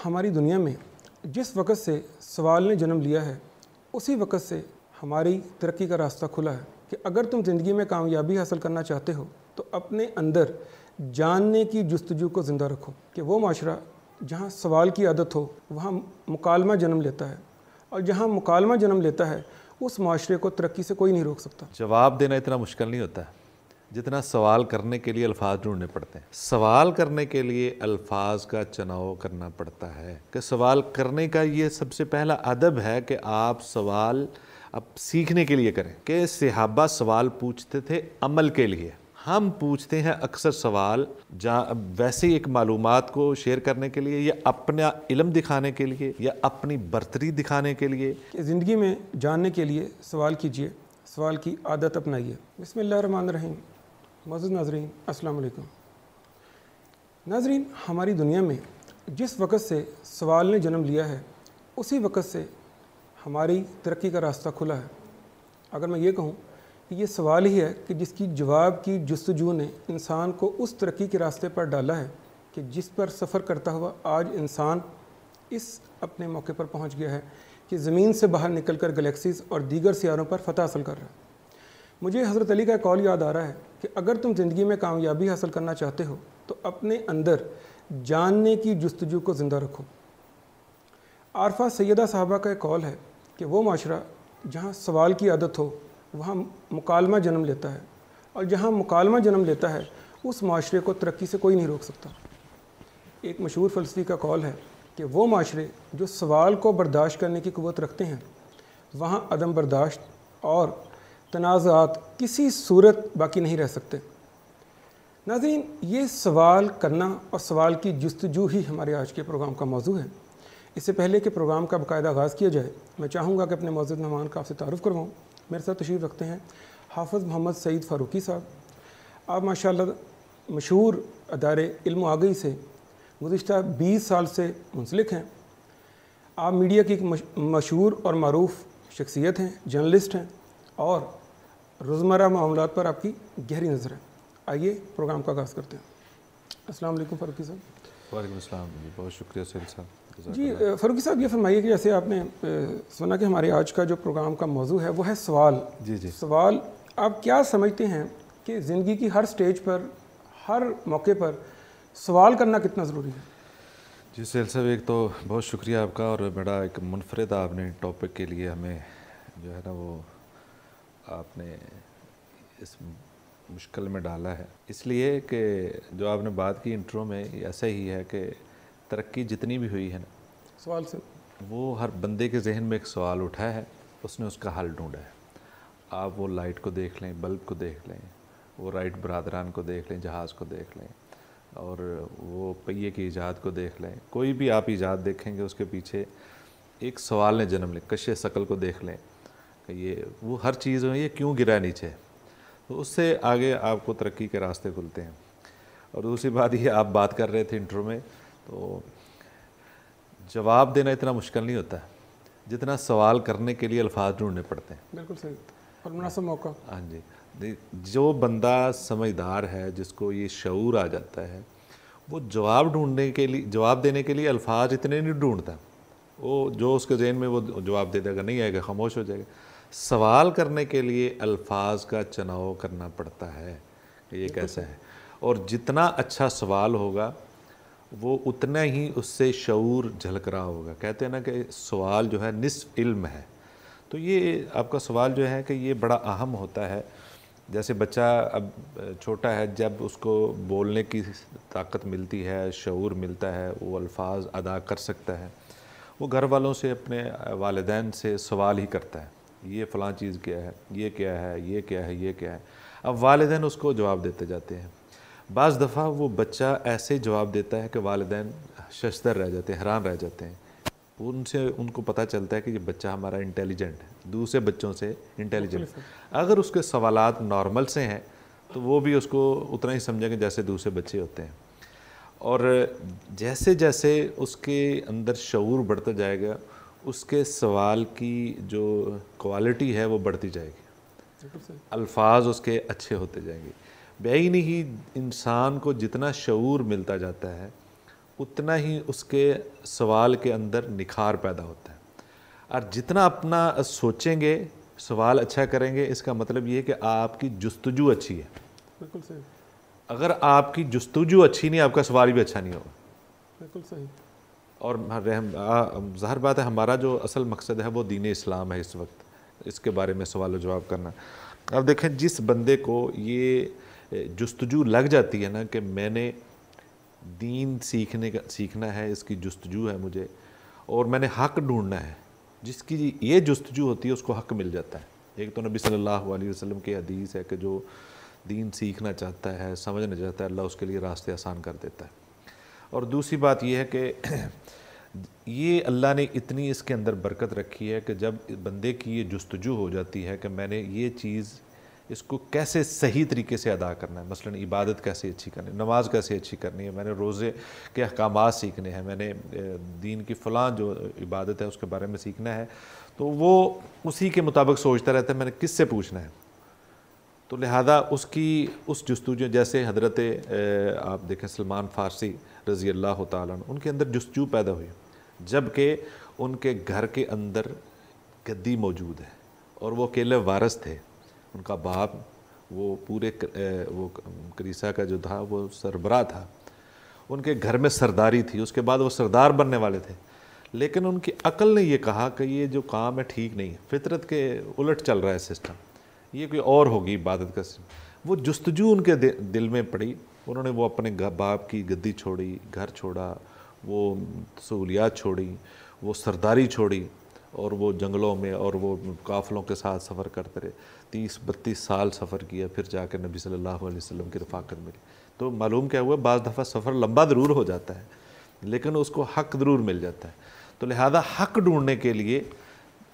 ہماری دنیا میں جس وقت سے سوال نے جنم لیا ہے اسی وقت سے ہماری ترقی کا راستہ کھلا ہے کہ اگر تم زندگی میں کامیابی حاصل کرنا چاہتے ہو تو اپنے اندر جاننے کی جستجو کو زندہ رکھو کہ وہ معاشرہ جہاں سوال کی عادت ہو وہاں مکالمہ جنم لیتا ہے، اور جہاں مکالمہ جنم لیتا ہے اس معاشرے کو ترقی سے کوئی نہیں روک سکتا۔ جواب دینا اتنا مشکل نہیں ہوتا ہے جتنا سوال کرنے کے لیے الفاظ ڈھونڈنے پڑتے ہیں۔ سوال کرنے کے لیے الفاظ کا چناؤ کرنا پڑتا ہے کہ سوال کرنے کا یہ سب سے پہلا ادب ہے کہ آپ سوال اب سیکھنے کے لیے کریں۔ کہ صحابہ سوال پوچھتے تھے عمل کے لیے، ہم پوچھتے ہیں اکثر سوال جہاں ویسے ہی ایک معلومات کو شیئر کرنے کے لیے یا اپنا علم دکھانے کے لیے یا اپنی برتری دکھانے کے لیے۔ کہ زندگی میں جاننے کے لیے سوال کیجئے، سوال کی عادت اپنائیے۔ بسم اللہ الرحمن الرحیم۔ معزز ناظرین السلام علیکم۔ ناظرین، ہماری دنیا میں جس وقت سے سوال نے جنم لیا ہے اسی وقت سے ہماری ترقی کا راستہ کھلا ہے۔ اگر میں یہ کہوں کہ یہ سوال ہی ہے کہ جس کی جواب کی جستجو نے انسان کو اس ترقی کے راستے پر ڈالا ہے کہ جس پر سفر کرتا ہوا آج انسان اس اپنے موقع پر پہنچ گیا ہے کہ زمین سے باہر نکل کر گلیکسیز اور دیگر سیاروں پر فتح حاصل کر رہا ہے۔ مجھے حضرت علی کا قول یاد آ رہا ہے کہ اگر تم زندگی میں کامیابی حاصل کرنا چاہتے ہو تو اپنے اندر جاننے کی جستجو کو زندہ رکھو۔ عارفہ سیدہ صاحبہ کا ایک قول ہے کہ وہ معاشرہ جہاں سوال کی عادت ہو وہاں مکالمہ جنم لیتا ہے، اور جہاں مکالمہ جنم لیتا ہے اس معاشرے کو ترقی سے کوئی نہیں روک سکتا۔ ایک مشہور فلسفی کا قول ہے کہ وہ معاشرے جو سوال کو برداشت کرنے کی قوت رکھتے ہیں وہاں عدم برداشت اور تنازعات کسی صورت باقی نہیں رہ سکتے۔ ناظرین، یہ سوال کرنا اور سوال کی جستجو ہی ہمارے آج کے پروگرام کا موضوع ہے۔ اس سے پہلے کہ پروگرام کا باقاعدہ آغاز کیا جائے میں چاہوں گا کہ اپنے معزز مہمان کا آپ سے تعارف کرواؤں۔ میرے ساتھ تشریف رکھتے ہیں حافظ محمد سعید فاروقی صاحب۔ آپ ماشاءاللہ مشہور ادارے علم و آگہی سے گزشتہ 20 سال سے منسلک ہیں۔ آپ میڈیا کی ایک مشہور اور معروف شخصیت ہیں، جرنلسٹ ہیں، اور روزمرہ معاملات پر آپ کی گہری نظر ہے۔ آئیے پروگرام کا آغاز کرتے ہیں۔ السلام علیکم فاروقی صاحب۔ وعلیکم السلام جی، بہت شکریہ سہیل صاحب۔ جی فاروقی صاحب، یہ فرمائیے کہ جیسے آپ نے سنا کہ ہمارے آج کا جو پروگرام کا موضوع ہے وہ ہے سوال۔ جی سوال، آپ کیا سمجھتے ہیں کہ زندگی کی ہر سٹیج پر، ہر موقع پر سوال کرنا کتنا ضروری ہے؟ جی سہیل صاحب، ایک تو بہت شکریہ آپ کا، اور بڑا ایک منفرد آپ نے ٹاپک کے لیے ہمیں جو ہے نا وہ آپ نے اس مشکل میں ڈالا ہے، اس لیے کہ جو آپ نے بات کی انٹرو میں ایسا ہی ہے کہ ترقی جتنی بھی ہوئی ہے نا سوال سے، وہ ہر بندے کے ذہن میں ایک سوال اٹھا ہے، اس نے اس کا حل ڈھونڈا ہے۔ آپ وہ لائٹ کو دیکھ لیں، بلب کو دیکھ لیں، وہ رائٹ برادران کو دیکھ لیں، جہاز کو دیکھ لیں، اور وہ پہیے کی ایجاد کو دیکھ لیں، کوئی بھی آپ ایجاد دیکھیں گے اس کے پیچھے ایک سوال نے جنم لیا۔ کشِ ثقل کو دیکھ لیں کہ یہ وہ ہر چیز میں یہ کیوں گرا نیچے، تو اس سے آگے آپ کو ترقی کے راستے کھلتے ہیں۔ اور دوسری بات یہ، آپ بات کر رہے تھے انٹرو میں، تو جواب دینا اتنا مشکل نہیں ہوتا ہے جتنا سوال کرنے کے لیے الفاظ ڈھونڈنے پڑتے ہیں۔ بالکل صحیح اور مناسب موقع۔ ہاں جی، جو بندہ سمجھدار ہے، جس کو یہ شعور آ جاتا ہے، وہ جواب دینے کے لیے الفاظ اتنے نہیں ڈھونڈتا، وہ جو اس کے ذہن میں وہ جواب دے دے گا، نہیں آئے گا خاموش ہو جائے گا۔ سوال کرنے کے لیے الفاظ کا چناؤ کرنا پڑتا ہے کہ یہ کیسا ہے، اور جتنا اچھا سوال ہوگا وہ اتنا ہی اس سے شعور جھلک رہا ہوگا۔ کہتے ہیں نا کہ سوال جو ہے نصف علم ہے، تو یہ آپ کا سوال جو ہے کہ یہ بڑا اہم ہوتا ہے۔ جیسے بچہ اب چھوٹا ہے، جب اس کو بولنے کی طاقت ملتی ہے، شعور ملتا ہے، وہ الفاظ ادا کر سکتا ہے، وہ گھر والوں سے، اپنے والدین سے سوال ہی کرتا ہے، یہ فلاں چیز کیا ہے، یہ کیا ہے، یہ کیا ہے، یہ کیا ہے۔ اب والدین اس کو جواب دیتے جاتے ہیں۔ بعض دفعہ وہ بچہ ایسے جواب دیتا ہے کہ والدین ششدر رہ جاتے ہیں، حیران رہ جاتے ہیں۔ ان کو پتہ چلتا ہے کہ یہ بچہ ہمارا انٹیلیجنٹ ہے، دوسرے بچوں سے انٹیلیجنٹ۔ اگر اس کے سوالات نارمل سے ہیں تو وہ بھی اس کو اتنا ہی سمجھیں گے جیسے دوسرے بچے ہوتے ہیں۔ اور جیسے جیسے اس کے اندر شعور بڑھتا جائے گا، اس کے سوال کی جو کوالٹی ہے وہ بڑھتی جائے گی، الفاظ اس کے اچھے ہوتے جائیں گے۔ بعینی ہی انسان کو جتنا شعور ملتا جاتا ہے اتنا ہی اس کے سوال کے اندر نکھار پیدا ہوتا ہے. اور جتنا اپنا سوچیں گے، سوال اچھا کریں گے، اس کا مطلب یہ ہے کہ آپ کی جستجو اچھی ہے. بالکل صحیح. اگر آپ کی جستجو اچھی نہیں، آپ کا سوال بھی اچھا نہیں ہوگا. بالکل صحیح. اور ظاہر بات ہے ہمارا جو اصل مقصد ہے وہ دین اسلام ہے اس وقت، اس کے بارے میں سوال و جواب کرنا. اب دیکھیں جس بندے کو یہ جستجو لگ جاتی ہے نا کہ میں نے دین سیکھنا ہے، اس کی جستجو ہے مجھے، اور میں نے حق ڈھونڈنا ہے، جس کی یہ جستجو ہوتی ہے اس کو حق مل جاتا ہے. ایک تو نبی صلی اللہ علیہ وسلم کی حدیث ہے کہ جو دین سیکھنا چاہتا ہے، سمجھنا چاہتا ہے، اللہ اس کے لیے راستے آسان کر دیتا ہے. اور دوسری بات یہ ہے کہ یہ اللہ نے اتنی اس کے اندر برکت رکھی ہے کہ جب بندے کی یہ جستجو ہو جاتی ہے کہ میں نے یہ چیز اس کو کیسے صحیح طریقے سے ادا کرنا ہے، مثلا عبادت کیسے اچھی کرنی ہے، نماز کیسے اچھی کرنی ہے، میں نے روزے کے احکامات سیکھنے ہیں، میں نے دین کی فلاں جو عبادت ہے اس کے بارے میں سیکھنا ہے، تو وہ اسی کے مطابق سوچتا رہتا ہے میں نے کس سے پوچھنا ہے. تو لہذا اس جستجو، جیسے حضرت آپ دیکھیں سلمان فارسی رضی اللہ تعالیٰ عنہ، ان کے اندر جستجو پیدا ہوئی جب کہ ان کے گھر کے اندر گدی موجود ہے اور وہ اکیلے وارث تھے. ان کا باپ وہ پورے وہ کلیسا کا جو تھا وہ سربراہ تھا، ان کے گھر میں سرداری تھی، اس کے بعد وہ سردار بننے والے تھے، لیکن ان کی عقل نے یہ کہا کہ یہ جو کام ہے ٹھیک نہیں ہے، فطرت کے الٹ چل رہا ہے سسٹم، یہ کوئی اور ہوگی عبادت کا سسٹم. وہ جستجو ان کے دل میں پڑی، انہوں نے وہ اپنے باپ کی گدی چھوڑی، گھر چھوڑا، وہ سہولیات چھوڑی، وہ سرداری چھوڑی، اور وہ جنگلوں میں اور وہ قافلوں کے ساتھ سفر کرتے رہے. 30-32 سال سفر کیا، پھر جا کے نبی صلی اللہ علیہ وسلم کی رفاقت ملی. تو معلوم کیا ہوا، بعض دفعہ سفر لمبا ضرور ہو جاتا ہے لیکن اس کو حق ضرور مل جاتا ہے. تو لہذا حق ڈھونڈنے کے لیے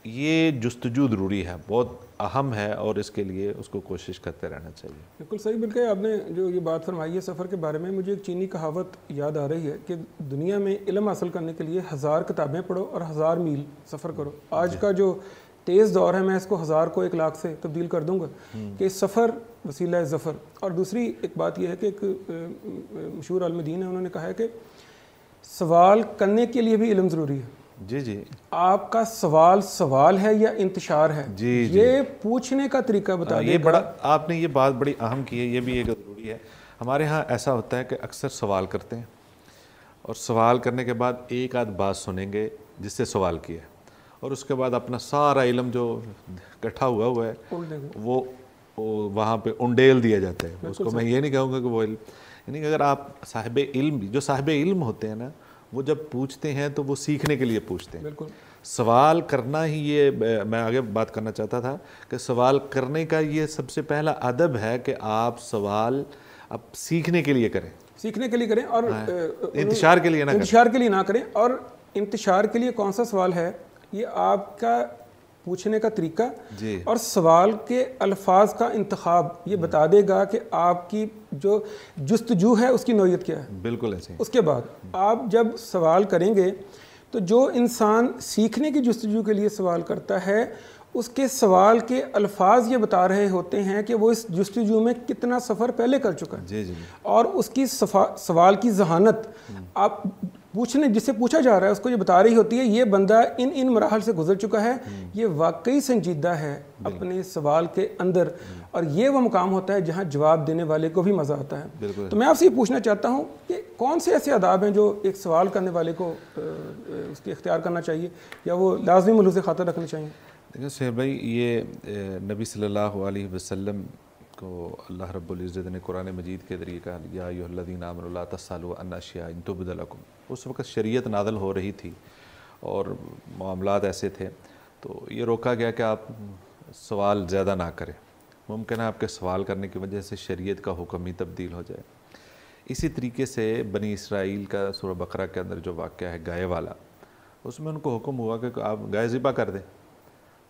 یہ جستجو ضروری ہے، بہت اہم ہے، اور اس کے لیے اس کو کوشش کرتے رہنا چاہیے. بالکل صحیح. بلکہ آپ نے جو یہ بات فرمائی ہے سفر کے بارے میں، مجھے ایک چینی کہاوت یاد آ رہی ہے کہ دنیا میں علم حاصل کرنے کے لیے 1000 کتابیں پڑھو اور 1000 میل سفر کرو. آج کا جو تیز دور ہے، میں اس کو 1000 کو 1 لاکھ سے تبدیل کر دوں گا کہ سفر وسیلہ ظفر. اور دوسری ایک بات یہ ہے کہ ایک مشہور عالم دین ہے، انہوں نے کہا ہے کہ سوال کرنے کے لیے بھی علم ضروری ہے. جی آپ کا سوال ہے یا انتشار ہے، یہ پوچھنے کا طریقہ بتا دے گا. آپ نے یہ بات بڑی اہم کی ہے، یہ بھی ایک ضروری ہے. ہمارے ہاں ایسا ہوتا ہے کہ اکثر سوال کرتے ہیں اور سوال کرنے کے بعد ایک آدھ بات سنیں گے جس سے سوال کیا، اور اس کے بعد اپنا سارا علم جو اکٹھا ہوا ہے وہ وہاں پہ انڈیل دیا جاتا ہے. اس کو میں یہ نہیں کہوں گا کہ وہ علم، یعنی کہ اگر آپ صاحب علم، جو صاحب علم ہوتے ہیں نا، وہ جب پوچھتے ہیں تو وہ سیکھنے کے لیے پوچھتے ہیں. بالکل. سوال کرنا ہی، یہ میں آگے بات کرنا چاہتا تھا کہ سوال کرنے کا یہ سب سے پہلا ادب ہے کہ آپ سوال اب سیکھنے کے لیے کریں، اور انتشار کے لیے نہ کریں. اور انتشار کے لیے کون سا سوال ہے، یہ آپ کا پوچھنے کا طریقہ اور سوال کے الفاظ کا انتخاب یہ بتا دے گا کہ آپ کی جو جستجو ہے اس کی نوعیت کیا ہے. بالکل ایسے. اس کے بعد آپ جب سوال کریں گے تو جو انسان سیکھنے کی جستجو کے لیے سوال کرتا ہے، اس کے سوال کے الفاظ یہ بتا رہے ہوتے ہیں کہ وہ اس جستجو میں کتنا سفر پہلے کر چکا ہے. اور اس کی سوال کی ذہانت آپ جس سے پوچھا جا رہا ہے اس کو یہ بتا رہی ہوتی ہے یہ بندہ ان مراحل سے گزر چکا ہے، یہ واقعی سنجیدہ ہے اپنے سوال کے اندر، اور یہ وہ مقام ہوتا ہے جہاں جواب دینے والے کو بھی مزہ آتا ہے. تو میں آپ سے یہ پوچھنا چاہتا ہوں کہ کون سے ایسے آداب ہیں جو ایک سوال کرنے والے کو اس کی اختیار کرنا چاہیے یا وہ لازمی ملحوظ خاطر رکھنے چاہیے؟ دیکھیں سہیل بھائی، یہ نبی صلی اللہ علیہ وسلم کو اللہ رب العزت نے قرآن مجید کے ذریعے کہا یا ایھا الذین آمنوا لا تسألوا عن اشیاء ان تبد لکم. اس وقت شریعت نازل ہو رہی تھی اور معاملات ایسے تھے، تو یہ روکا گیا کہ آپ سوال زیادہ نہ کریں. ممکن ہے آپ کے سوال کرنے کی وجہ سے شریعت کا حکم ہی تبدیل ہو جائے. اسی طریقے سے بنی اسرائیل کا سورہ بقرہ کے اندر جو واقعہ ہے گائے والا، اس میں ان کو حکم ہوا کہ آپ گائے ذبح کر دیں،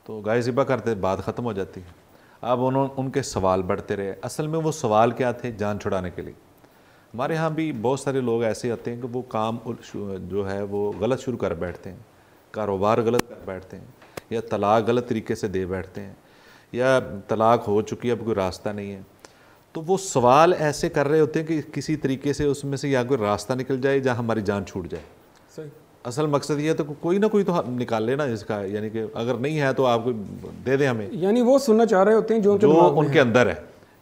تو گائے ذبح کرتے بات ختم ہو جاتی ہے. اب ان کے سوال بڑھتے رہے. اصل میں وہ سوال کیا تھے؟ جان چھڑانے کے لیے. ہمارے ہاں بھی بہت سارے لوگ ایسے آتے ہیں کہ وہ کام جو ہے وہ غلط شروع کر بیٹھتے ہیں، کاروبار غلط کر بیٹھتے ہیں، یا طلاق غلط طریقے سے دے بیٹھتے ہیں، یا طلاق ہو چکی اب کوئی راستہ نہیں ہے. تو وہ سوال ایسے کر رہے ہوتے ہیں کہ کسی طریقے سے اس میں سے یا کوئی راستہ نکل جائے جہاں ہماری جان چھوٹ جائے. صحیح. اصل مقصد یہ ہے تو کوئی نہ کوئی تو نکال لینا اس کا, یعنی کہ اگر نہیں ہے تو آپ کو دے دیں ہمیں, یعنی وہ سننا چاہ رہے ہوتے ہیں جو ان کے اندر ہے,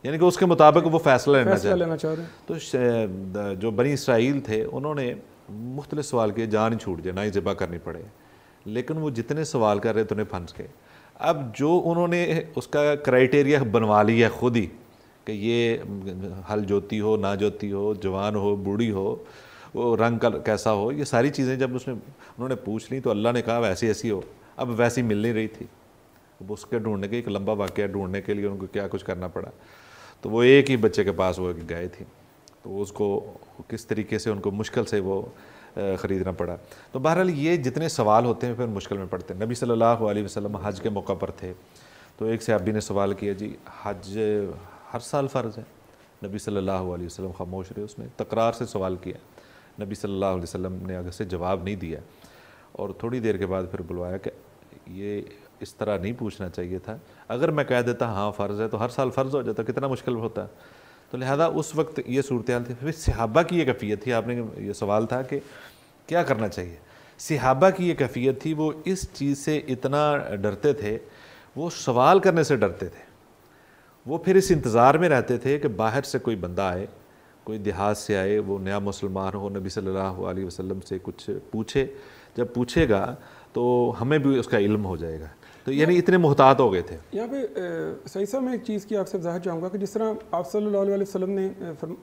یعنی کہ اس کے مطابق وہ فیصلہ لینا چاہ رہے ہیں. تو جو بنی اسرائیل تھے انہوں نے مختلف سوال کیے, جان ہی چھوٹ جائے, نہ ہی ذبح کرنی پڑے, لیکن وہ جتنے سوال کر رہے تھے انہیں پھنس گئے. اب جو انہوں نے اس کا کرائٹیریا بنوا لیا خود ہی کہ یہ ہل جوتی ہو نہ جوتی ہو, جوان ہو بوڑھی ہو, وہ رنگ کا کیسا ہو, یہ ساری چیزیں جب انہوں نے پوچھ لی تو اللہ نے کہا ویسی ایسی ہو. اب ویسی مل نہیں رہی تھی, اب اس کے ڈھونڈنے کے ایک لمبا واقعہ ڈھونڈنے کے لیے ان کو کیا کچھ کرنا پڑا. تو وہ ایک ہی بچے کے پاس وہ گئے تھے, تو اس کو کس طریقے سے ان کو مشکل سے وہ خریدنا پڑا. تو بہرحال یہ جتنے سوال ہوتے ہیں پھر مشکل میں پڑتے ہیں. نبی صلی اللہ علیہ وسلم حج کے موقع پر تھے, تو ایک صحابی نے سوال کیا جی حج ہر سال فرض ہے؟ نبی صلی اللہ علیہ وسلم خاموش رہے, اس نے تکرار سے سوال کیا. نبی صلی اللہ علیہ وسلم نے اگر سے جواب نہیں دیا, اور تھوڑی دیر کے بعد پھر بلوایا کہ یہ اس طرح نہیں پوچھنا چاہیے تھا, اگر میں کہہ دیتا ہاں فرض ہے تو ہر سال فرض ہو جاتا, کتنا مشکل ہوتا. تو لہذا اس وقت یہ صورتحال تھی. پھر صحابہ کی یہ کیفیت تھی, آپ نے یہ سوال تھا کہ کیا کرنا چاہیے. صحابہ کی یہ کیفیت تھی, وہ اس چیز سے اتنا ڈرتے تھے, وہ سوال کرنے سے ڈرتے تھے. وہ پھر اس انتظار میں رہتے تھے کہ باہر سے کوئی بندہ آئے, کوئی دیہات سے آئے, وہ نیا مسلمان ہو, نبی صلی اللہ علیہ وسلم سے کچھ پوچھے. جب پوچھے گا تو ہمیں بھی اس کا علم ہو جائے گا. تو یعنی اتنے محتاط ہو گئے تھے. یہاں پہ صحیح صاحب میں ایک چیز کی آپ سے وضاحت چاہوں گا کہ جس طرح آپ صلی اللہ علیہ وسلم نے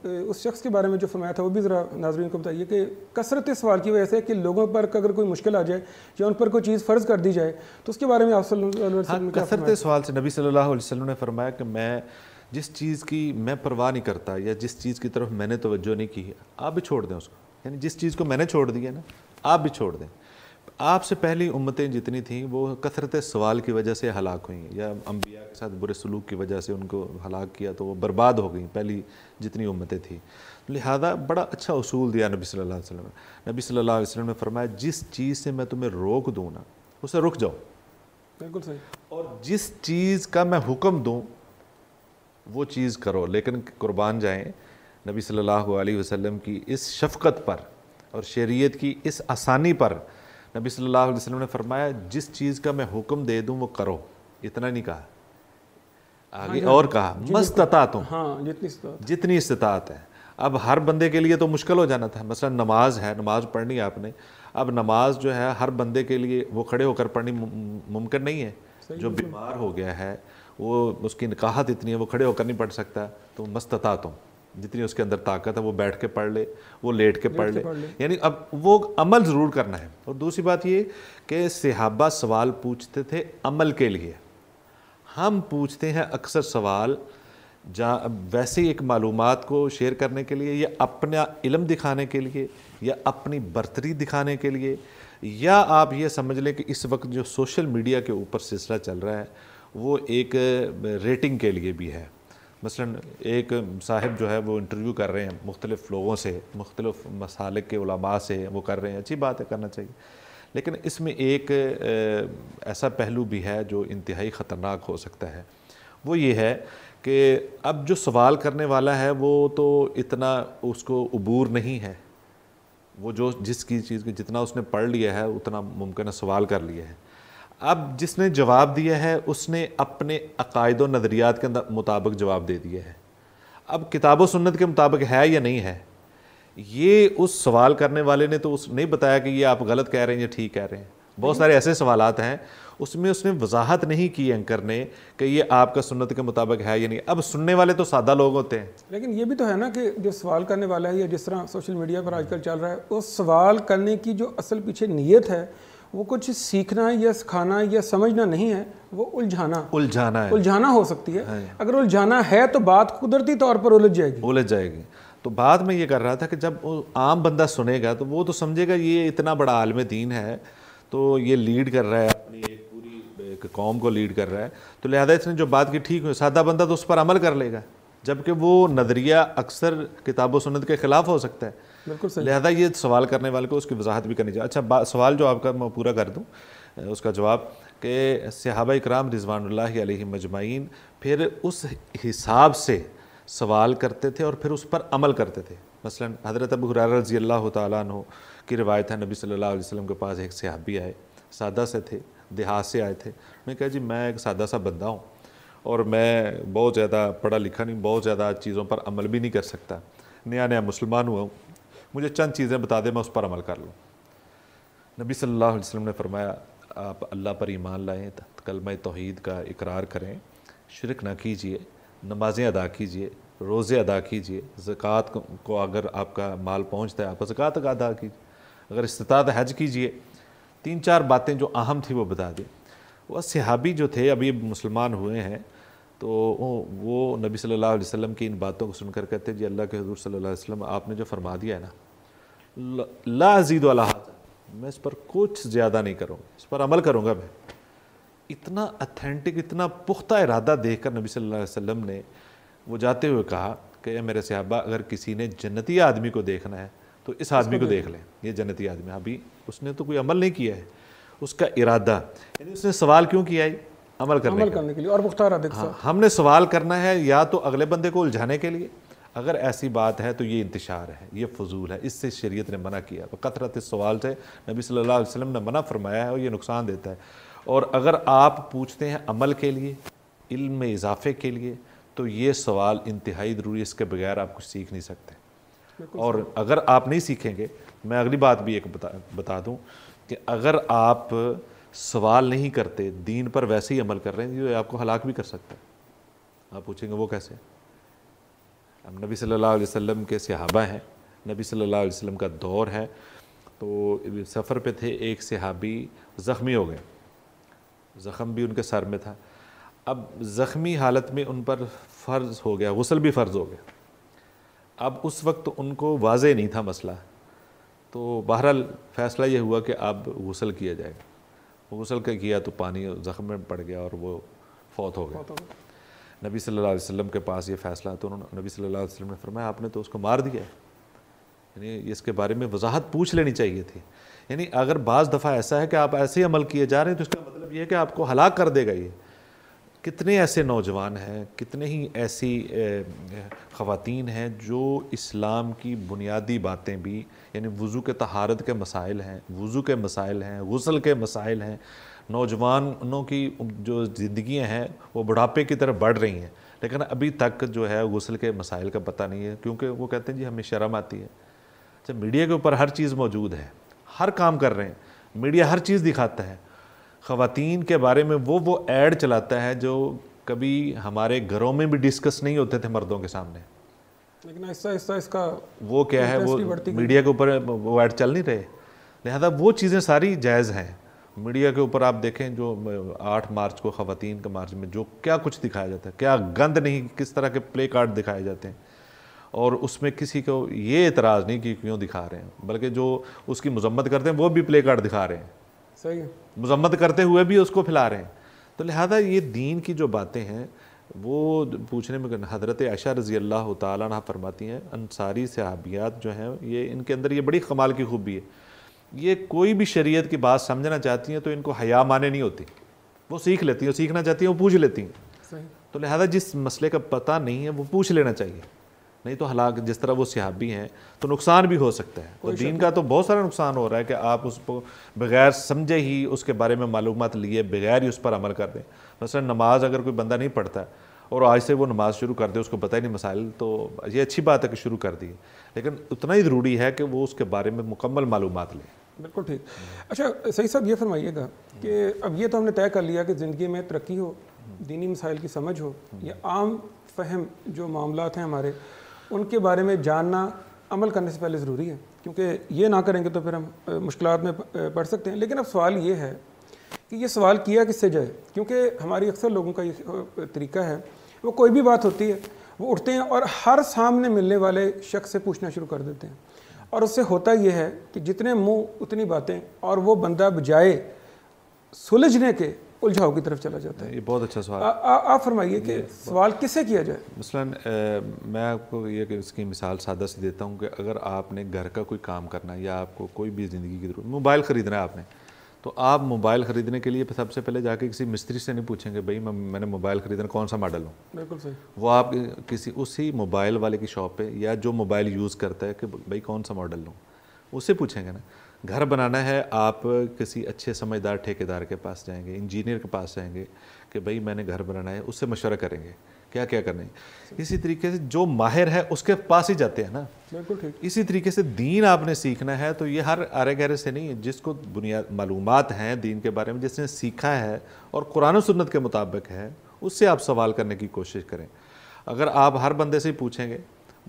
اس شخص کے بارے میں جو فرمایا تھا وہ بھی ذرا ناظرین کو بتائیے کہ کثرت سوال کی وجہ سے کہ لوگوں پر اگر کوئی مشکل آ جائے یا ان پر کوئی چیز فرض کر دی جائے تو اس کے بارے میں آپ صلی اللہ علیہ وسلم نے کثرت سوال سے نبی صلی اللہ علیہ وسلم نے فرمایا کہ میں جس چیز کی میں پرواہ نہیں کرتا یا جس چیز کی طرف میں نے توجہ نہیں کی ہے آپ بھی چھوڑ دیں اس کو. یعنی جس چیز کو میں نے چھوڑ دیا نا آپ بھی چھوڑ دیں. آپ سے پہلی امتیں جتنی تھیں وہ کثرت سوال کی وجہ سے ہلاک ہوئیں, یا انبیاء کے ساتھ برے سلوک کی وجہ سے ان کو ہلاک کیا تو وہ برباد ہو گئیں پہلی جتنی امتیں تھیں. لہذا بڑا اچھا اصول دیا نبی صلی اللہ علیہ وسلم نے. نبی صلی اللہ علیہ وسلم نے فرمایا جس چیز سے میں تمہیں روک دوں نا اسے رک جاؤ. بالکل صحیح. اور جس چیز کا میں حکم دوں وہ چیز کرو. لیکن قربان جائیں نبی صلی اللہ علیہ وسلم کی اس شفقت پر اور شریعت کی اس آسانی پر نبی صلی اللہ علیہ وسلم نے فرمایا جس چیز کا میں حکم دے دوں وہ کرو. اتنا نہیں کہا, آگے اور کہا مستطاعتم, جتنی استطاعت ہے. اب ہر بندے کے لیے تو مشکل ہو جانا تھا. مثلا نماز ہے, نماز پڑھنی ہے آپ نے, اب نماز جو ہے ہر بندے کے لیے وہ کھڑے ہو کر پڑھنی ممکن نہیں ہے. جو بیمار ہو گیا ہے وہ اس کی نکاحت اتنی ہے وہ کھڑے ہو کر نہیں پڑھ سکتا, تو مستطاعتم جتنی اس کے اندر طاقت ہے وہ بیٹھ کے پڑھ لے, وہ لیٹ کے پڑھ لے. یعنی اب وہ عمل ضرور کرنا ہے. اور دوسری بات یہ کہ صحابہ سوال پوچھتے تھے عمل کے لیے. ہم پوچھتے ہیں اکثر سوال جہاں ویسے ایک معلومات کو شیئر کرنے کے لیے, یا اپنا علم دکھانے کے لیے, یا اپنی برتری دکھانے کے لیے, یا آپ یہ سمجھ لیں کہ اس وقت جو سوشل میڈیا کے اوپر سلسلہ چل رہا ہے وہ ایک ریٹنگ کے لیے بھی ہے. مثلا ایک صاحب جو ہے وہ انٹرویو کر رہے ہیں مختلف لوگوں سے, مختلف مسالک کے علماء سے وہ کر رہے ہیں, اچھی بات ہے, کرنا چاہیے. لیکن اس میں ایک ایسا پہلو بھی ہے جو انتہائی خطرناک ہو سکتا ہے. وہ یہ ہے کہ اب جو سوال کرنے والا ہے وہ تو اتنا اس کو عبور نہیں ہے, وہ جو جس کی چیز کی جتنا اس نے پڑھ لیا ہے اتنا ممکن ہے سوال کر لیا ہے. اب جس نے جواب دیا ہے اس نے اپنے عقائد و نظریات کے مطابق جواب دے دیا ہے. اب کتاب و سنت کے مطابق ہے یا نہیں ہے, یہ اس سوال کرنے والے نے تو نہیں بتایا کہ یہ آپ غلط کہہ رہے ہیں یا ٹھیک کہہ رہے ہیں. بہت سارے ایسے سوالات ہیں اس میں اس نے وضاحت نہیں کی اینکر نے کہ یہ آپ کا سنت کے مطابق ہے یا نہیں. اب سننے والے تو سادہ لوگ ہوتے ہیں. لیکن یہ بھی تو ہے نا کہ جو سوال کرنے والا ہے یا جس طرح سوشل میڈیا پر آج کل چل رہا ہے, اس سوال کرنے کی جو اصل پیچھے نیت ہے وہ کچھ سیکھنا یا سکھانا یا سمجھنا نہیں ہے, وہ الجھانا ہو سکتی ہے. اگر الجھانا ہے تو بات قدرتی طور پر الجھ جائے گی. تو بات میں یہ کر رہا تھا کہ جب عام بندہ سنے گا تو وہ تو سمجھے گا یہ اتنا بڑا عالم دین ہے, تو یہ لیڈ کر رہا ہے اپنی ایک پوری ایک قوم کو لیڈ کر رہا ہے, تو لہذا اس نے جو بات کی ٹھیک ہوئی, سادہ بندہ تو اس پر عمل کر لے گا, جبکہ وہ نظریہ اکثر کتاب و سنت کے خلاف ہو سکتا ہے. لہذا یہ سوال کرنے والے کو اس کی وضاحت بھی کرنی چاہیے. اچھا سوال جو آپ کا میں پورا کر دوں اس کا جواب, کہ صحابہ اکرام رضوان اللہ علیہم اجمعین پھر اس حساب سے سوال کرتے تھے اور پھر اس پر عمل کرتے تھے. مثلا حضرت ابو ہریرہ رضی اللہ تعالیٰ عنہ کی روایت ہے, نبی صلی اللہ علیہ وسلم کے پاس ایک صحابی آئے, سادہ سے تھے, دیہات سے آئے تھے. میں کہا جی میں ایک سادہ سا بندہ ہوں اور میں بہت زیادہ پڑھا لکھا نہیں, بہت زیادہ چیزوں پر عمل بھی نہیں کر سکتا, نیا نیا مسلمان ہوا ہوں, مجھے چند چیزیں بتا دیں میں اس پر عمل کر لوں. نبی صلی اللہ علیہ وسلم نے فرمایا آپ اللہ پر ایمان لائیں, کلمہ توحید کا اقرار کریں, شرک نہ کیجئے, نمازیں ادا کیجئے, روزے ادا کیجئے, زکوٰۃ کو اگر آپ کا مال پہنچتا ہے آپ زکوٰۃ ادا کیجئے, اگر استطاعت حج کیجئے. 3-4 باتیں جو اہم تھی وہ بتا دیں. وہ صحابی جو تھے ابھی مسلمان ہوئے ہیں تو وہ نبی صلی اللہ علیہ وسلم کی ان باتوں کو سن کر کہتے جی اللہ کے حضور صلی اللہ علیہ وسلم آپ نے جو فرما دیا ہے نا, لا ازید علی ھذا, میں اس پر کچھ زیادہ نہیں کروں گا, اس پر عمل کروں گا. میں اتنا اتھینٹک, اتنا پختہ ارادہ دیکھ کر نبی صلی اللہ علیہ وسلم نے وہ جاتے ہوئے کہا کہ میرے صحابہ اگر کسی نے جنتی آدمی کو دیکھنا ہے تو اس آدمی کو دیکھ لیں, یہ جنتی آدمی. ابھی اس نے تو کوئی عمل نہیں کیا ہے, اس کا ارادہ, یعنی اس نے سوال کیوں کیا ہے, عمل کرنے کے لیے, اور پختہ ارادے کے ساتھ. ہم نے سوال کرنا ہے یا تو اگلے بندے کو الجھانے کے لیے, اگر ایسی بات ہے تو یہ انتشار ہے, یہ فضول ہے, اس سے شریعت نے منع کیا. کثرت سوال سے نبی صلی اللہ علیہ وسلم نے منع فرمایا ہے اور یہ نقصان دیتا ہے. اور اگر آپ پوچھتے ہیں عمل کے لیے, علم میں اضافے کے لیے, تو یہ سوال انتہائی ضروری ہے, اس کے بغیر آپ کچھ سیکھ نہیں سکتے. اور اگر آپ نہیں سیکھیں گے, میں اگلی بات بھی ایک بتا دوں کہ اگر آپ سوال نہیں کرتے, دین پر ویسے ہی عمل کر رہے ہیں, یہ آپ کو ہلاک بھی کر سکتا ہے. آپ پوچھیں گے وہ کیسے؟ ہم نبی صلی اللہ علیہ وسلم کے صحابہ ہیں, نبی صلی اللہ علیہ وسلم کا دور ہے, تو سفر پہ تھے, ایک صحابی زخمی ہو گئے, زخم بھی ان کے سر میں تھا. اب زخمی حالت میں ان پر فرض ہو گیا, غسل بھی فرض ہو گیا. اب اس وقت ان کو واضح نہیں تھا مسئلہ, تو بہرحال فیصلہ یہ ہوا کہ اب غسل کیا جائے گا. غسل کا کیا تو پانی زخم میں پڑ گیا اور وہ فوت ہو گیا. نبی صلی اللہ علیہ وسلم کے پاس یہ فیصلہ, تو انہوں نے نبی صلی اللہ علیہ وسلم نے فرمایا آپ نے تو اس کو مار دیا ہے, یعنی اس کے بارے میں وضاحت پوچھ لینی چاہیے تھی. یعنی اگر بعض دفعہ ایسا ہے کہ آپ ایسے ہی عمل کیے جا رہے ہیں تو اس کا مطلب یہ ہے کہ آپ کو ہلاک کر دے گا. یہ کتنے ایسے نوجوان ہیں, کتنے ہی ایسی خواتین ہیں جو اسلام کی بنیادی باتیں بھی, یعنی وضو کے طہارت کے مسائل ہیں, وضو کے مسائل ہیں, غسل کے مسائل ہیں, نوجوانوں کی جو زندگیاں ہیں وہ بڑھاپے کی طرف بڑھ رہی ہیں, لیکن ابھی تک جو ہے غسل کے مسائل کا پتہ نہیں ہے, کیونکہ وہ کہتے ہیں جی ہمیں شرم آتی ہے. جب میڈیا کے اوپر ہر چیز موجود ہے, ہر کام کر رہے ہیں, میڈیا ہر چیز دکھاتا ہے, خواتین کے بارے میں وہ ایڈ چلاتا ہے جو کبھی ہمارے گھروں میں بھی ڈسکس نہیں ہوتے تھے مردوں کے سامنے, لیکن آہستہ آہستہ اس کا وہ کیا ہے, وہ میڈیا کے اوپر وہ ایڈ چل نہیں رہے. لہذا وہ چیزیں ساری جائز ہیں. میڈیا کے اوپر آپ دیکھیں جو 8 مارچ کو خواتین کے مارچ میں جو کیا کچھ دکھایا جاتا ہے, کیا گند نہیں, کس طرح کے پلے کارڈ دکھائے جاتے ہیں, اور اس میں کسی کو یہ اعتراض نہیں کہ کیوں دکھا رہے ہیں, بلکہ جو اس کی مذمت کرتے ہیں وہ بھی پلے کارڈ دکھا رہے ہیں, صحیح, مذمت کرتے ہوئے بھی اس کو پھیلا رہے ہیں. تو لہذا یہ دین کی جو باتیں ہیں وہ پوچھنے میں, حضرت عائشہ رضی اللہ تعالیٰ عنہ فرماتی ہیں انصاری صحابیات جو ہیں یہ ان کے اندر یہ بڑی کمال کی خوبی ہے, یہ کوئی بھی شریعت کی بات سمجھنا چاہتی ہیں تو ان کو حیا مانے نہیں ہوتی, وہ سیکھ لیتی ہیں, سیکھنا چاہتی ہیں وہ پوچھ لیتی ہیں. تو لہذا جس مسئلے کا پتہ نہیں ہے وہ پوچھ لینا چاہیے, نہیں تو ہلاک جس طرح وہ صحابی ہیں تو نقصان بھی ہو سکتا ہے. اور دین کا تو بہت سارا نقصان ہو رہا ہے کہ آپ اس کو بغیر سمجھے ہی اس کے بارے میں معلومات لیے بغیر ہی اس پر عمل کر دیں. مثلا نماز اگر کوئی بندہ نہیں پڑھتا اور آج سے وہ نماز شروع کر دے, اس کو پتہ ہی نہیں مسائل, تو یہ اچھی بات ہے کہ شروع کر دی, لیکن اتنا ہی ضروری ہے کہ وہ اس کے بارے میں مکمل معلومات لے. بالکل ٹھیک. اچھا صحیح صاحب, یہ فرمائیے گا کہ اب یہ تو ہم نے طے کر لیا کہ زندگی میں ترقی ہو, دینی مسائل کی سمجھ ہو, یا عام فہم جو معاملات ہیں ہمارے ان کے بارے میں جاننا عمل کرنے سے پہلے ضروری ہے, کیونکہ یہ نہ کریں گے تو پھر ہم مشکلات میں پڑ سکتے ہیں. لیکن اب سوال یہ ہے کہ یہ سوال کیا کس سے جائے, کیونکہ ہماری اکثر لوگوں کا یہ طریقہ ہے, وہ کوئی بھی بات ہوتی ہے وہ اٹھتے ہیں اور ہر سامنے ملنے والے شخص سے پوچھنا شروع کر دیتے ہیں, اور اس سے ہوتا یہ ہے کہ جتنے منہ اتنی باتیں, اور وہ بندہ بجائے سلجھنے کے الجھاؤ کی طرف چلا جاتا ہے. یہ بہت اچھا سوال. آپ فرمائیے کہ سوال کس سے کیا جائے. مثلا میں آپ کو یہ کہ اس کی مثال سادہ سی دیتا ہوں کہ اگر آپ نے گھر کا کوئی کام کرنا ہے یا آپ کو کوئی بھی زندگی کی ضرورت, موبائل خریدنا ہے آپ نے, تو آپ موبائل خریدنے کے لیے سب سے پہلے جا کے کسی مستری سے نہیں پوچھیں گے بھائی میں نے موبائل خریدنا کون سا ماڈل ہوں. بالکل صحیح. وہ آپ کسی اسی موبائل والے کی شاپ پہ یا جو موبائل یوز کرتا ہے کہ بھائی کون سا ماڈل لوں, اس سے پوچھیں گے نا. گھر بنانا ہے آپ کسی اچھے سمجھدار ٹھیکیدار کے پاس جائیں گے, انجینئر کے پاس جائیں گے کہ بھائی میں نے گھر بنانا ہے, اس سے مشورہ کریں گے کیا کیا کرنا ہے. اسی طریقے سے جو ماہر ہے اس کے پاس ہی جاتے ہیں نا. بالکل ٹھیک. اسی طریقے سے دین آپ نے سیکھنا ہے تو یہ ہر ارے گہرے سے نہیں, جس کو بنیاد معلومات ہیں دین کے بارے میں, جس نے سیکھا ہے اور قرآن و سنت کے مطابق ہے, اس سے آپ سوال کرنے کی کوشش کریں. اگر آپ ہر بندے سے ہی پوچھیں گے,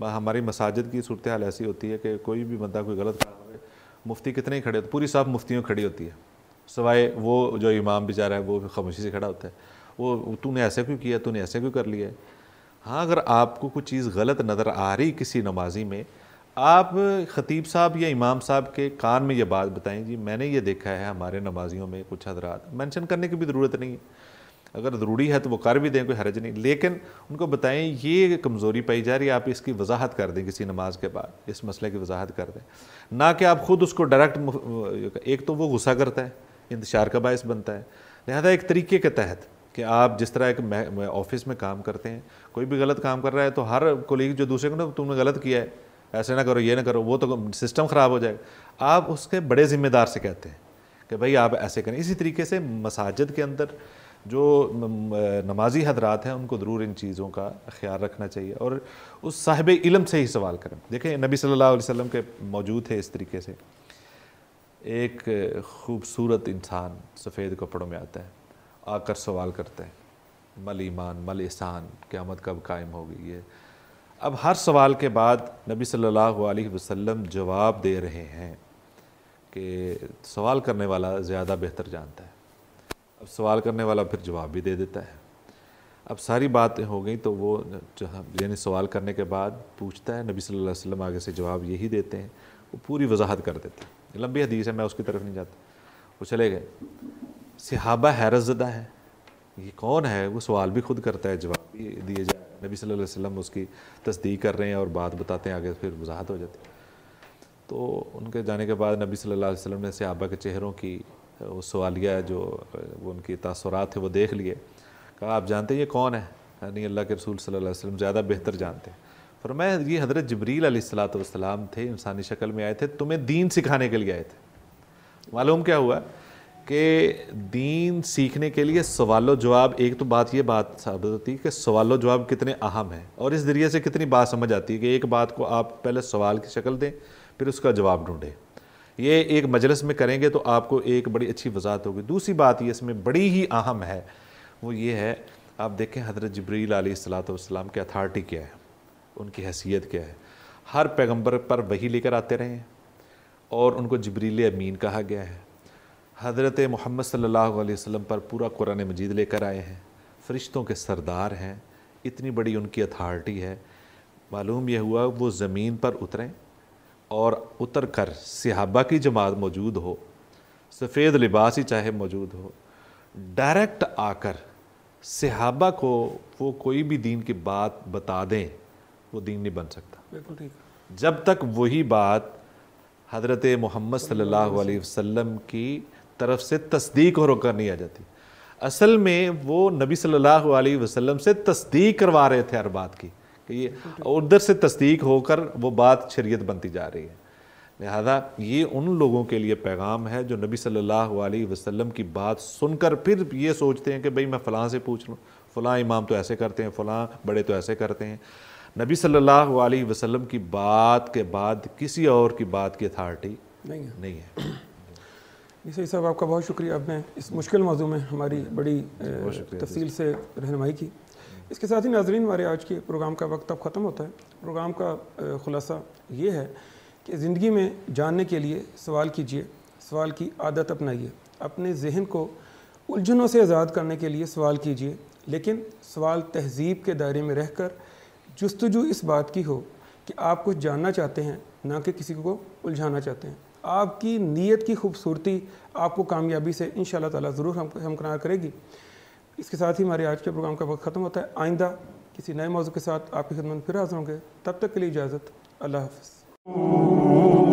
ہماری مساجد کی صورتحال ایسی ہوتی ہے کہ کوئی بھی بندہ کوئی غلط کام کرے, مفتی کتنے ہی کھڑے ہوتے, پوری صاحب مفتیوں کھڑی ہوتی ہے, سوائے وہ جو امام بیچارہ ہے وہ خاموشی سے کھڑا ہوتا ہے, وہ تو نے ایسے کیوں کیا, تو نے ایسے کیوں کر لیا ہے. ہاں اگر آپ کو کوئی چیز غلط نظر آ رہی کسی نمازی میں, آپ خطیب صاحب یا امام صاحب کے کان میں یہ بات بتائیں, جی میں نے یہ دیکھا ہے ہمارے نمازیوں میں کچھ حضرات, مینشن کرنے کی بھی ضرورت نہیں ہے, اگر ضروری ہے تو وہ کر بھی دیں, کوئی حرج نہیں, لیکن ان کو بتائیں یہ کمزوری پائی جا رہی ہے, آپ اس کی وضاحت کر دیں کسی نماز کے بعد, اس مسئلے کی وضاحت کر دیں, نہ کہ آپ خود اس کو ڈائریکٹ. ایک تو وہ غصہ کرتا ہے, انتشار کا باعث بنتا ہے. لہذا ایک طریقے کے تحت کہ آپ جس طرح ایک آفس میں کام کرتے ہیں, کوئی بھی غلط کام کر رہا ہے تو ہر کولیگ جو دوسرے کو نا تم نے غلط کیا ہے, ایسے نہ کرو, یہ نہ کرو, وہ تو سسٹم خراب ہو جائے گا, آپ اس کے بڑے ذمہ دار سے کہتے ہیں کہ بھائی آپ ایسے کریں. اسی طریقے سے مساجد کے اندر جو نمازی حضرات ہیں ان کو ضرور ان چیزوں کا خیال رکھنا چاہیے اور اس صاحب علم سے ہی سوال کریں. دیکھیں نبی صلی اللہ علیہ وسلم کے موجود تھے اس طریقے سے, ایک خوبصورت انسان سفید کپڑوں میں آتا ہے, آ کر سوال کرتا ہے مل ایمان مل احسان, قیامت کب قائم ہوگی. یہ اب ہر سوال کے بعد نبی صلی اللہ علیہ وسلم جواب دے رہے ہیں کہ سوال کرنے والا زیادہ بہتر جانتا ہے. اب سوال کرنے والا پھر جواب بھی دے دیتا ہے. اب ساری باتیں ہو گئیں تو وہ یعنی سوال کرنے کے بعد پوچھتا ہے, نبی صلی اللہ علیہ وسلم آگے سے جواب یہی دیتے ہیں, وہ پوری وضاحت کر دیتے ہیں. لمبی حدیث ہے, میں اس کی طرف نہیں جاتا. وہ چلے گئے, صحابہ حیرت زدہ ہے, یہ کون ہے, وہ سوال بھی خود کرتا ہے, جواب بھی دیے جائے. نبی صلی اللہ علیہ وسلم اس کی تصدیق کر رہے ہیں اور بات بتاتے ہیں, آگے پھر وضاحت ہو جاتی ہے. تو ان کے جانے کے بعد نبی صلی اللہ علیہ وسلم نے صحابہ کے چہروں کی وہ سوالیہ جو وہ ان کی تاثرات تھے وہ دیکھ لیے. کہا آپ جانتے ہیں یہ کون ہے؟ یعنی اللہ کے رسول صلی اللہ علیہ وسلم زیادہ بہتر جانتے ہیں. فرمایا یہ حضرت جبریل علیہ السلام تھے, انسانی شکل میں آئے تھے, تمہیں دین سکھانے کے لیے آئے تھے. معلوم کیا ہوا کہ دین سیکھنے کے لیے سوال و جواب, ایک تو بات یہ بات ثابت ہوتی ہے کہ سوال و جواب کتنے اہم ہیں اور اس ذریعے سے کتنی بات سمجھ آتی ہے کہ ایک بات کو آپ پہلے سوال کی شکل دیں پھر اس کا جواب ڈھونڈیں. یہ ایک مجلس میں کریں گے تو آپ کو ایک بڑی اچھی وضاحت ہوگی. دوسری بات یہ اس میں بڑی ہی اہم ہے, وہ یہ ہے آپ دیکھیں حضرت جبریل علیہ السلام کی اتھارٹی کیا ہے, ان کی حیثیت کیا ہے. ہر پیغمبر پر وحی لے کر آتے رہے ہیں اور ان کو جبریل امین کہا گیا ہے. حضرت محمد صلی اللہ علیہ وسلم پر پورا قرآن مجید لے کر آئے ہیں, فرشتوں کے سردار ہیں, اتنی بڑی ان کی اتھارٹی ہے. معلوم یہ ہوا وہ زمین پر اتریں اور اتر کر صحابہ کی جماعت موجود ہو, سفید لباس ہی چاہے موجود ہو, ڈائریکٹ آ کر صحابہ کو وہ کوئی بھی دین کی بات بتا دیں, وہ دین نہیں بن سکتا. بالکل ٹھیک. جب تک وہی بات حضرت محمد صلی اللہ علیہ وسلم کی طرف سے تصدیق ہو کر نہیں آ جاتی. اصل میں وہ نبی صلی اللہ علیہ وسلم سے تصدیق کروا رہے تھے ہر بات کی, کہ یہ ادھر سے تصدیق ہو کر وہ بات شریعت بنتی جا رہی ہے. لہذا یہ ان لوگوں کے لیے پیغام ہے جو نبی صلی اللہ علیہ وسلم کی بات سن کر پھر یہ سوچتے ہیں کہ بھئی میں فلاں سے پوچھ لوں, فلاں امام تو ایسے کرتے ہیں, فلاں بڑے تو ایسے کرتے ہیں. نبی صلی اللہ علیہ وسلم کی بات کے بعد کسی اور کی بات کی اتھارٹی نہیں ہے. جی صحیح صاحب, آپ کا بہت شکریہ, آپ نے اس مشکل موضوع میں ہماری بڑی تفصیل سے رہنمائی کی. اس کے ساتھ ہی ناظرین, ہمارے آج کے پروگرام کا وقت اب ختم ہوتا ہے. پروگرام کا خلاصہ یہ ہے کہ زندگی میں جاننے کے لیے سوال کیجیے, سوال کی عادت اپنائیے, اپنے ذہن کو الجھنوں سے آزاد کرنے کے لیے سوال کیجیے, لیکن سوال تہذیب کے دائرے میں رہ کر جستجو اس بات کی ہو کہ آپ کچھ جاننا چاہتے ہیں, نہ کہ کسی کو الجھانا چاہتے ہیں. آپ کی نیت کی خوبصورتی آپ کو کامیابی سے انشاءاللہ تعالیٰ ضرور ہمکنار کرے گی. اس کے ساتھ ہی ہمارے آج کے پروگرام کا وقت ختم ہوتا ہے. آئندہ کسی نئے موضوع کے ساتھ آپ کی خدمت پھر حاضر ہوں گے. تب تک کے لیے اجازت, اللہ حافظ.